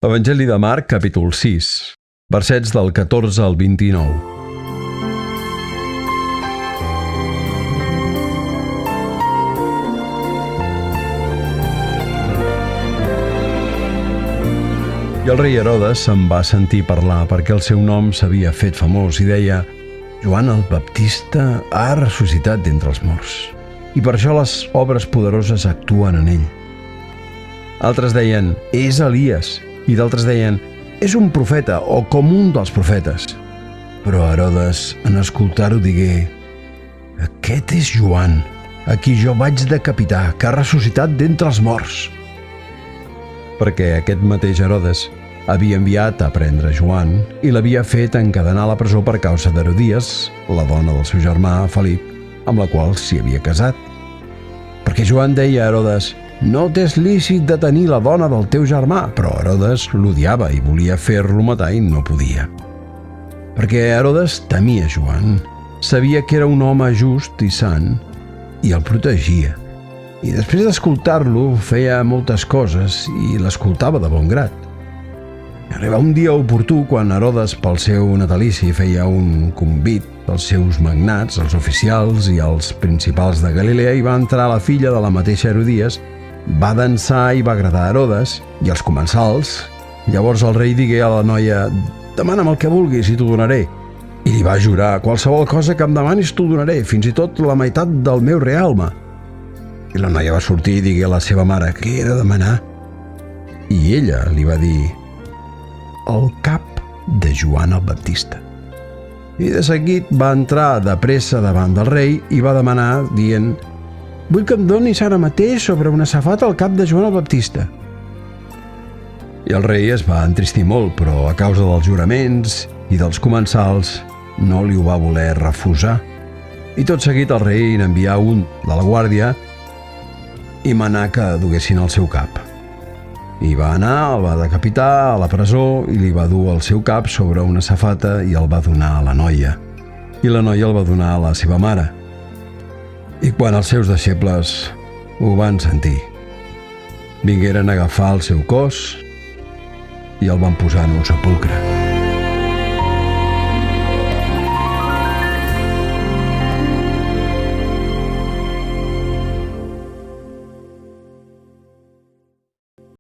Evangeli de Marc, capítol 6, versets del 14 al 29. I el rei Herodes se'n va sentir parlar perquè el seu nom s'havia fet famós i deia: Joan el Baptista ha ressuscitat d'entre els morts, i per això les obres poderoses actuen en ell. Altres deien: és Elies, i d'altres deien: és un profeta o com un dels profetes. Però Herodes, en escoltar-ho, digué: aquest és Joan, a qui jo vaig decapitar, que ha ressuscitat d'entre els morts. Perquè aquest mateix Herodes havia enviat a prendre Joan i l'havia fet encadenar a la presó per causa d'Herodies, la dona del seu germà Felip, amb la qual s'hi havia casat. Perquè Joan deia a Herodes: no t'és lícit detenir la dona del teu germà, però Herodes l'odiava i volia fer-lo matar i no podia. Perquè Herodes temia Joan, sabia que era un home just i sant i el protegia. I després d'escoltar-lo feia moltes coses i l'escoltava de bon grat. Arribà un dia oportú quan Herodes, pel seu natalici, feia un convit als seus magnats, als oficials i als principals de Galilea, i va entrar la filla de la mateixa Herodies, va dansar i va agradar a Herodes i als comensals. Llavors el rei digué a la noia: demana'm el que vulguis i t'ho donaré. I li va jurar: qualsevol cosa que em demanis t'ho donaré, fins i tot la meitat del meu realme. I la noia va sortir i digué a la seva mare: què he de demanar? I ella li va dir: el cap de Joan el Baptista. I de seguit va entrar de pressa davant del rei i va demanar, dient: vull que em donis ara mateix sobre una safata el cap de Joan el Baptista. I el rei es va entristir molt, però a causa dels juraments i dels comensals no li ho va voler refusar. I tot seguit el rei n'envià un de la guàrdia i manà que duguessin el seu cap. I va anar, el va decapitar a la presó i li va dur el seu cap sobre una safata i el va donar a la noia. I la noia el va donar a la seva mare. I quan els seus deixebles ho van sentir, vingueren a agafar el seu cos i el van posar en un sepulcre.